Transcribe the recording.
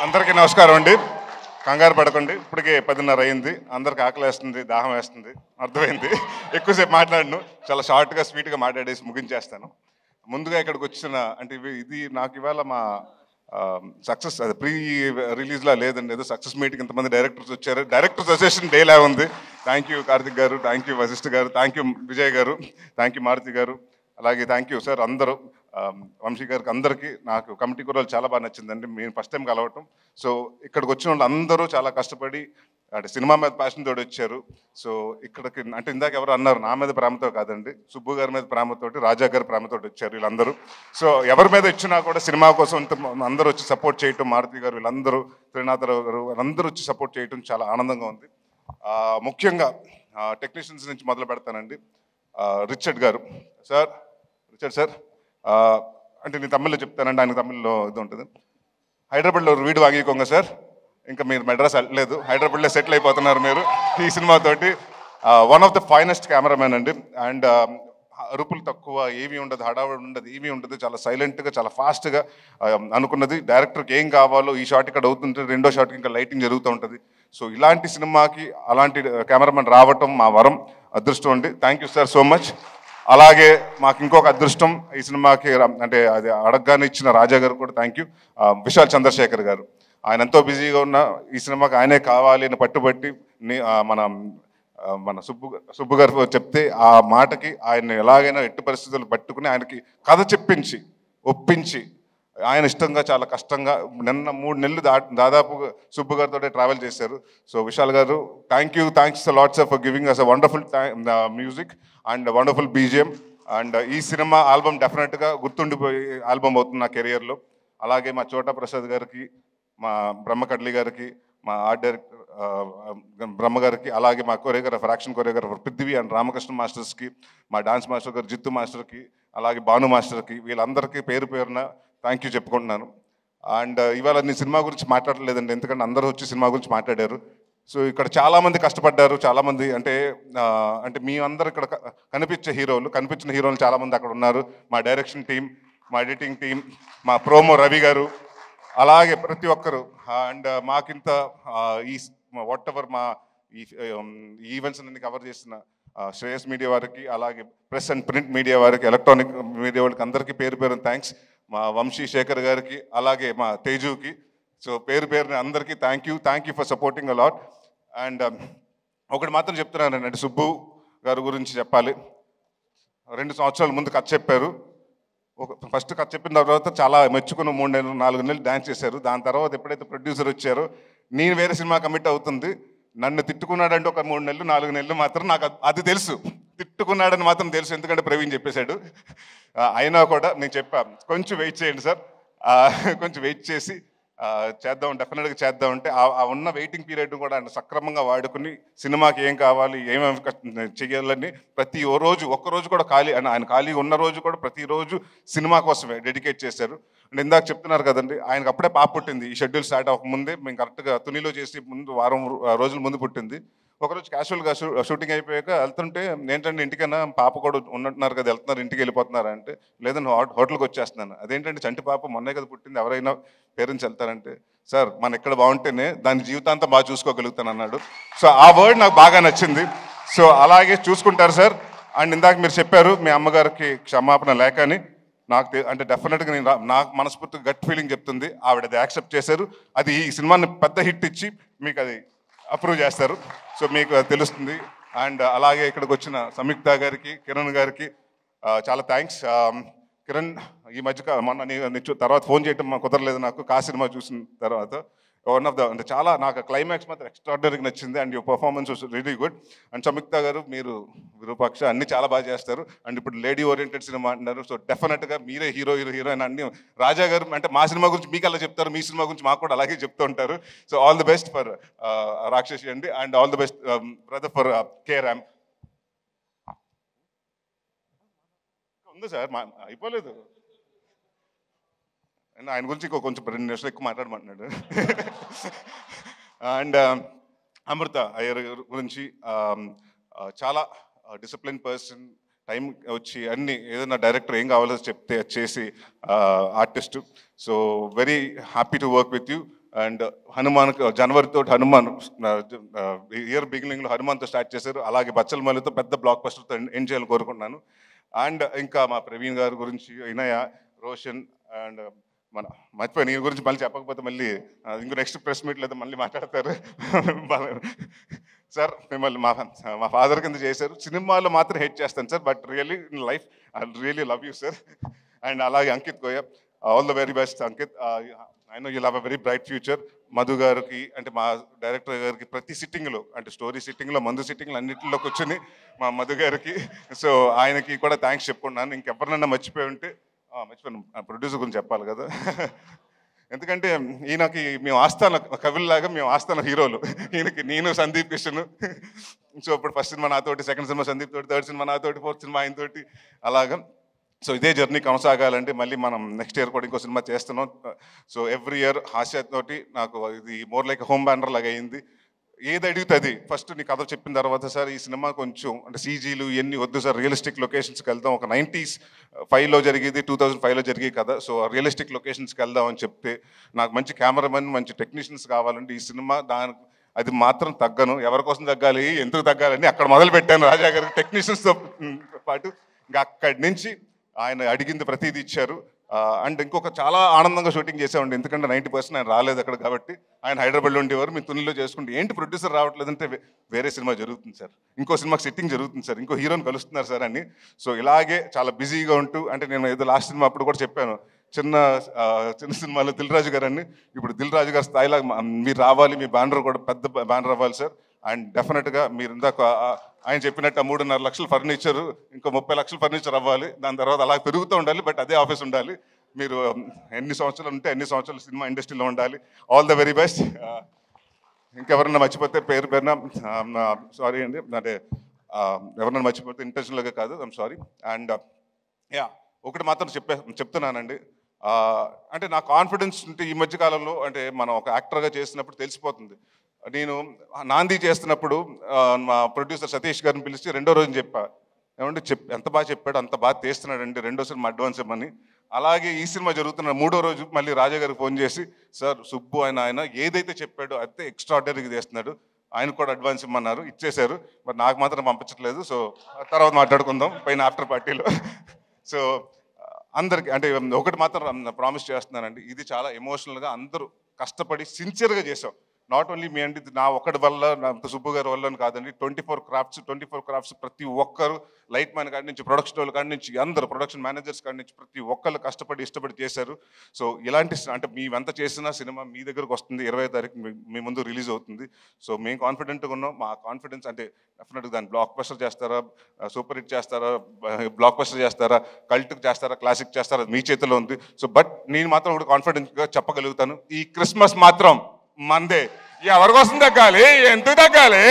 అందరికీ నమస్కారం అండి. కంగారు పడకండి, ఇప్పటికే 10:30 అయింది. అందరికి ఆకలి వేస్తుంది, దాహం వేస్తుంది, అర్థమైంది. ఎక్కువసేపు మాట్లాడను, చాలా షార్ట్గా స్వీట్గా మాట్లాడేసి ముగించేస్తాను. ముందుగా ఇక్కడికి వచ్చిన అంటే ఇది నాకు ఇవాళ మా సక్సెస్ అది ప్రీ రిలీజ్లా లేదండి, ఏదో సక్సెస్ మీటింగ్ ఇంతమంది డైరెక్టర్స్ వచ్చారు. డైరెక్టర్స్ అసోసియేషన్ డేలా ఉంది. థ్యాంక్ యూ కార్తిక్ గారు, థ్యాంక్ యూ వశిష్ఠ గారు, థ్యాంక్ యూ విజయ్ గారు, థ్యాంక్ యూ మారుతి గారు, అలాగే థ్యాంక్ యూ సార్ అందరూ. వంశీ గారికి అందరికీ నాకు కమిటీ కుర్రాలు చాలా బాగా నచ్చిందండి. మేము ఫస్ట్ టైం కలవటం. సో ఇక్కడికి వచ్చిన వాళ్ళు అందరూ చాలా కష్టపడి అంటే సినిమా మీద ప్యాషన్ తోటి వచ్చారు. సో ఇక్కడికి అంటే ఇందాక ఎవరు అన్నారు నా మీద ప్రేమతో కాదండి, సుబ్బు గారి మీద ప్రేమతోటి, రాజా గారి ప్రేమతోటి వచ్చారు వీళ్ళందరూ. సో ఎవరి మీద ఇచ్చినా కూడా సినిమా కోసం అందరూ వచ్చి సపోర్ట్ చేయటం, మారుతి గారు వీళ్ళందరూ, త్రినాథరావు గారు అందరూ వచ్చి సపోర్ట్ చేయటం చాలా ఆనందంగా ఉంది. ముఖ్యంగా టెక్నీషియన్స్ నుంచి మొదలు పెడతానండి. రిచర్డ్ గారు సార్, రిచర్డ్ సార్ అంటే నేను తమిళ్లో చెప్తానండి, ఆయన తమిళ్లో ఇది ఉంటుంది. హైదరాబాద్లో వీడు వాగికోంగ సార్, ఇంకా మీరు మెడ్రాస్ వెళ్ళలేదు, హైదరాబాద్లో సెటిల్ అయిపోతున్నారు మీరు ఈ సినిమాతోటి. One of the finest cameraman అండి. అండ్ అరుపులు తక్కువ, ఏమీ ఉండదు, హడావుడి ఉండదు, ఏమీ ఉండదు, చాలా సైలెంట్గా చాలా ఫాస్ట్గా అనుకున్నది డైరెక్టర్కి ఏం కావాలో ఈ షాట్ ఇక్కడ అవుతుంటే రెండో షాట్కి ఇంకా లైటింగ్ జరుగుతూ ఉంటుంది. సో ఇలాంటి సినిమాకి అలాంటి కెమెరామెన్ రావటం మా వరం, అదృష్టం అండి. Thank you sir so much. అలాగే మాకు ఇంకొక అదృష్టం ఈ సినిమాకి అంటే అది అడగగానే ఇచ్చిన రాజా గారు కూడా థ్యాంక్ యూ. విశాల్ చంద్రశేఖర్ గారు, ఆయన ఎంతో బిజీగా ఉన్న ఈ సినిమాకి ఆయనే కావాలి అని పట్టుబట్టి మన మన సుబ్బు గారు చెప్తే ఆ మాటకి ఆయన ఎలాగైనా ఎట్టి పరిస్థితులు పట్టుకుని ఆయనకి కథ చెప్పించి ఒప్పించి ఆయన ఇష్టంగా చాలా కష్టంగా నిన్న 3 నెలలు దాదాపు సుబ్బు గారితో ట్రావెల్ చేశారు. సో విశాల్ గారు thanks lots for giving us a wonderful music and wonderful BGM. And ఈ సినిమా ఆల్బమ్ డెఫినెట్గా గుర్తుండిపోయే ఆల్బమ్ అవుతుంది నా కెరియర్లో. అలాగే మా చోటా ప్రసాద్ గారికి, మా బ్రహ్మకడ్లి గారికి, మా ఆర్ట్ డైరెక్టర్ బ్రహ్మ గారికి, అలాగే మా choreographer action choreographer Prithvi and Ramakrishna మాస్టర్స్కి, మా డాన్స్ మాస్టర్ గారు జిత్తు మాస్టర్కి, అలాగే భాను మాస్టర్కి, వీళ్ళందరికీ పేరు పేరున థ్యాంక్ యూ చెప్పుకుంటున్నాను. అండ్ ఇవాళ నేను సినిమా గురించి మాట్లాడలేదండి, ఎందుకంటే అందరూ వచ్చి సినిమా గురించి మాట్లాడారు. సో ఇక్కడ చాలామంది కష్టపడ్డారు, చాలామంది అంటే అంటే మీ అందరు ఇక్కడ కనిపించిన హీరోలు చాలామంది అక్కడ ఉన్నారు. మా డైరెక్షన్ టీం, మా ఎడిటింగ్ టీం, మా ప్రోమో రవి గారు, అలాగే ప్రతి ఒక్కరు. అండ్ మాకింత ఈ వాట్ ఎవర్ మా ఈ ఈవెంట్స్ అన్ని కవర్ చేసిన శ్రేయస్ మీడియా వారికి, అలాగే ప్రెస్ అండ్ ప్రింట్ మీడియా వారికి, ఎలక్ట్రానిక్ మీడియా వాళ్ళకి అందరికీ పేరు పేరున థ్యాంక్స్. మా వంశీ శేఖర్ గారికి, అలాగే మా తేజుకి. సో పేరు పేరున అందరికీ thank you for supporting a lot. And ఒకటి మాత్రం చెప్తున్నానండి, అంటే సుబ్బు గారి గురించి చెప్పాలి. 2 సంవత్సరాల ముందు కథ చెప్పారు. ఫస్ట్ కథ చెప్పిన తర్వాత చాలా మెచ్చుకుని 3 నెలలు 4 నెలలు డ్యాన్స్ చేశారు. దాని తర్వాత ఎప్పుడైతే ప్రొడ్యూసర్ వచ్చారో నేను వేరే సినిమా కమిట్ అవుతుంది, నన్ను తిట్టుకున్నాడంటే ఒక 3 నెలలు 4 నెలలు మాత్రం నాకు అది తెలుసు, తిట్టుకున్నాడని మాత్రం తెలుసు, ఎందుకంటే ప్రవీణ్ చెప్పేశాడు. అయినా కూడా నేను చెప్పా కొంచెం వెయిట్ చేయండి సార్, కొంచెం వెయిట్ చేసి చేద్దాం, డెఫినెట్గా చేద్దాం అంటే ఆ ఉన్న వెయిటింగ్ పీరియడ్ కూడా ఆయన సక్రమంగా వాడుకుని సినిమాకి ఏం కావాలి, ఏమేమి చేయాలని ప్రతి ఒక్కరోజు కూడా ఆయన ఖాళీ ఉన్న రోజు కూడా ప్రతిరోజు సినిమా కోసమే డెడికేట్ చేశారు. అంటే ఇందాక చెప్తున్నారు కదండి, ఆయనకు అప్పుడే పాప పుట్టింది. ఈ షెడ్యూల్ స్టార్ట్ అవ్వకముందే మేము కరెక్ట్గా తునిలో చేసి వారం రోజుల ముందు పుట్టింది. ఒకరోజు క్యాజువల్గా షూటింగ్ అయిపోయాక వెళ్తుంటే ఏంటంటే ఇంటికైనా పాప కూడా ఉన్నట్టున్నారు కదా, వెళ్తున్నారు ఇంటికి వెళ్ళిపోతున్నారు అంటే, లేదని హోటల్కి వచ్చేస్తున్నాను. అదేంటంటే చంటి పాప మొన్నే కదా పుట్టింది, ఎవరైనా పేరెంట్స్ వెళ్తారంటే, సార్ మన ఇక్కడ బాగుంటేనే దాని జీవితాంతం బాగా చూసుకోగలుగుతాను అన్నాడు. సో ఆ వర్డ్ నాకు బాగా నచ్చింది. సో అలాగే చూసుకుంటారు సార్. అండ్ ఇందాక మీరు చెప్పారు మీ అమ్మగారికి క్షమాపణ లేకని, నాకు అంటే డెఫినెట్గా నాకు మనస్ఫూర్తిగా గట్ ఫీలింగ్ చెప్తుంది, ఆవిడ అది యాక్సెప్ట్ చేశారు. అది ఈ సినిమాని పెద్ద హిట్ ఇచ్చి మీకు అది అప్రూవ్ చేస్తారు. సో మీకు తెలుస్తుంది. అండ్ అలాగే ఇక్కడికి వచ్చిన సంయుక్త గారికి, కిరణ్ గారికి చాలా థ్యాంక్స్. కిరణ్ ఈ మధ్య మొన్న తర్వాత ఫోన్ చేయటం కుదరలేదు నాకు, సినిమా చూసిన తర్వాత. వన్ ఆఫ్ ద అంటే చాలా నాకు క్లైమాక్స్ మాత్రం ఎక్స్ట్రాడినరీగా నచ్చింది. And your performance was really good. And Samyuktha గారు మీరు విరూపాక్ష అన్ని చాలా బాగా చేస్తారు. అండ్ ఇప్పుడు లేడీ ఓరియంటెడ్ సినిమా అంటున్నారు. సో డెఫినెట్గా మీరే హీరోయిన్ అన్ని. రాజా గారు అంటే మా సినిమా గురించి మీకు అలా చెప్తారు, మీ సినిమా గురించి మాకు కూడా అలాగే చెప్తూ ఉంటారు. So all the best for రాక్షసి అండి. And all the best brother for K RAM. ఉంది సార్, అయిపోలేదు. ఆయన గురించి కొంచెం 2 నిమిషాలు ఎక్కువ మాట్లాడమంటున్నాడు. అండ్ అమృత అయ్యర్ గురించి చాలా డిసిప్లిన్ పర్సన్, టైం వచ్చి అన్ని ఏదైనా డైరెక్టర్ ఏం కావాలో చెప్తే చేసి artist. So very happy to work with you. And హనుమాన్కి జనవరి తోటి హనుమాన్ ఇయర్ బిగినింగ్లో హనుమాన్తో స్టార్ట్ చేశారు. అలాగే బచ్చలమల్లితో పెద్ద బ్లాక్ బస్టర్తో ఎండ్ చేయాలని కోరుకుంటున్నాను. అండ్ ఇంకా మా ప్రవీణ్ గారి గురించి, వినయ, రోషన్ అండ్ మన మర్చిపోయి నేను గురించి మళ్ళీ చెప్పకపోతే మళ్ళీ ఇంకో నెక్స్ట్ ప్రెస్ మీట్ లేదా మళ్ళీ మాట్లాడతారు. సార్ మిమ్మల్ని మా ఫాదర్ కింద చేశారు. సినిమాలో మాత్రం హెట్ చేస్తాను sir, but really in life I really love you sir. And అలాగే Ankit Goya, all the very best Ankit. I know you'll have a very bright future. Madhu గారికి అంటే మా డైరెక్టర్ గారికి ప్రతి సిట్టింగ్లో అంటే స్టోరీ సిట్టింగ్లో, మందు సిట్టింగ్లో అన్నింటిలో కూర్చొని మా మధు గారికి, సో ఆయనకి కూడా థ్యాంక్స్ చెప్పుకున్నాను. ఇంకెవరినన్నా మర్చిపోయి ఉంటే మర్చిపోయాను, ప్రొడ్యూసర్ గురించి చెప్పాలి కదా. ఎందుకంటే ఈయనకి మేము ఆస్థాన కవుల్లాగా, మేము ఆస్థాన హీరోలు. ఈయనకి నేను, సందీప్ కిషన్. సో ఇప్పుడు ఫస్ట్ సినిమా నాతోటి, సెకండ్ సినిమా సందీప్ తోటి, థర్డ్ సినిమా నాతోటి, ఫోర్త్ సినిమా ఆయనతోటి, అలాగా. సో ఇదే జర్నీ కొనసాగాలంటే మళ్ళీ మనం నెక్స్ట్ ఇయర్ కూడా ఇంకో సినిమా చేస్తున్నాం. సో ఎవ్రీ ఇయర్ హాస్యతోటి నాకు ఇది మోర్ లైక్ హోమ్ బ్యానర్ లాగా అయింది. ఏది అడుగుతుంది ఫస్ట్ నీ కథ చెప్పిన తర్వాత, సార్ ఈ సినిమా కొంచెం అంటే సీజీలు ఇవన్నీ వద్దు సార్, రియలిస్టిక్ లొకేషన్స్కి వెళ్దాం, ఒక 95లో జరిగేది 2005లో జరిగే కదా, సో రియలిస్టిక్ లొకేషన్స్కి వెళ్దాం అని చెప్తే, నాకు మంచి కెమెరామెన్, మంచి టెక్నీషియన్స్ కావాలంటే ఈ సినిమా అది మాత్రం తగ్గను. ఎవరి కోసం తగ్గాలి, ఎందుకు తగ్గాలని అక్కడ మొదలు పెట్టాను రాజా గారికి టెక్నీషియన్స్తో పాటు. ఇంకా అక్కడి నుంచి ఆయన అడిగింది ప్రతిదీ ఇచ్చారు. అండ్ ఇంకొక చాలా ఆనందంగా షూటింగ్ చేసామండి, ఎందుకంటే 90% ఆయన రాలేదు అక్కడ కాబట్టి. ఆయన హైదరాబాద్లో ఉండేవారు, మీ తునిలో చేసుకుంటే ఏంటి ప్రొడ్యూసర్ రావట్లేదంటే వేరే సినిమా జరుగుతుంది సార్, ఇంకో సినిమాకి సెట్టింగ్ జరుగుతుంది సార్, ఇంకో హీరోని కలుస్తున్నారు సార్ అని. సో ఇలాగే చాలా బిజీగా ఉంటూ, అంటే నేను ఏదో లాస్ట్ సినిమా అప్పుడు కూడా చెప్పాను, చిన్న సినిమాలో దిల్ రాజు గారు అని, ఇప్పుడు దిల్ రాజు గారి స్థాయిలో మీరు రావాలి, మీ బ్యానర్ కూడా పెద్ద బ్యానర్ అవ్వాలి సార్. అండ్ డెఫినెట్గా మీరు ఇందాక ఆయన చెప్పినట్టు 3.5 లక్షల ఫర్నిచర్, ఇంకో 30 లక్షల ఫర్నిచర్ అవ్వాలి, దాని తర్వాత అలా పెరుగుతూ ఉండాలి, బట్ అదే ఆఫీస్ ఉండాలి. మీరు ఎన్ని సంవత్సరాలు ఉంటే ఎన్ని సంవత్సరాలు సినిమా ఇండస్ట్రీలో ఉండాలి. All the very best. ఇంకెవరన్నా మర్చిపోతే పేరు పేరున సారీ అండి, అంటే ఎవరన్నా మర్చిపోతే ఇంటెన్షనల్గా కాదు, ఐమ్ సారీ. అండ్ ఒకటి మాత్రం చెప్తున్నానండి, అంటే నా కాన్ఫిడెన్స్ ఉంటే ఈ మధ్య కాలంలో, అంటే మనం ఒక యాక్టర్గా చేసినప్పుడు తెలిసిపోతుంది. నేను నాంది చేస్తున్నప్పుడు మా ప్రొడ్యూసర్ సతీష్ గారిని పిలిచి రెండో రోజు చెప్పా, ఏమంటే ఎంత బాగా చెప్పాడు, అంత బాగా తీస్తున్నాడండి, రెండో సినిమా అడ్వాన్స్ ఇవ్వమని. అలాగే ఈ సినిమా జరుగుతున్న 3వ రోజు మళ్ళీ రాజా గారికి ఫోన్ చేసి, సార్ సుబ్బు ఆయన ఏదైతే చెప్పాడో అయితే ఎక్స్ట్రాడనరీగా చేస్తున్నాడు, ఆయన కూడా అడ్వాన్స్ ఇమ్మన్నారు, ఇచ్చేశారు, మరి నాకు మాత్రం పంపించట్లేదు. సో తర్వాత మాట్లాడుకుందాం పైన ఆఫ్టర్ పార్టీలో. సో అందరికి అంటే ఒకటి మాత్రం ప్రామిస్ చేస్తున్నానండి, ఇది చాలా ఎమోషనల్గా అందరూ కష్టపడి సిన్సియర్గా చేసాం. నాట్ ఓన్లీ మీ అండి, నా ఒక్కడి వల్ల, నా సుబ్బు గారి వల్ల కాదండి, 24 క్రాఫ్ట్స్ ప్రతి ఒక్కరు, లైట్ మ్యాన్ కాడి నుంచి, ప్రొడక్షన్ వాళ్ళ కాడి నుంచి, అందరూ ప్రొడక్షన్ మేనేజర్స్ కాడి నుంచి ప్రతి ఒక్కళ్ళు కష్టపడి ఇష్టపడి చేశారు. సో ఇలాంటి అంటే మేమెంత చేసినా సినిమా మీ దగ్గరకు వస్తుంది, 20వ తారీఖు మీ ముందు రిలీజ్ అవుతుంది. సో మేము కాన్ఫిడెంట్గా ఉన్నాం. మా కాన్ఫిడెన్స్ అంటే డెఫినెట్గా దాన్ని బ్లాక్ బస్టర్ చేస్తారా, సూపర్ హిట్ చేస్తారా, బ్లాక్ బస్టర్ చేస్తారా, కల్ట్కి చేస్తారా, క్లాసిక్ చేస్తారా, మీ చేతిలో ఉంది. సో బట్ నేను మాత్రం కూడా కాన్ఫిడెంట్గా చెప్పగలుగుతాను, ఈ క్రిస్మస్ మాత్రం మందే. ఎవరి కోసం తగ్గాలి, ఎందుకు తగ్గాలి?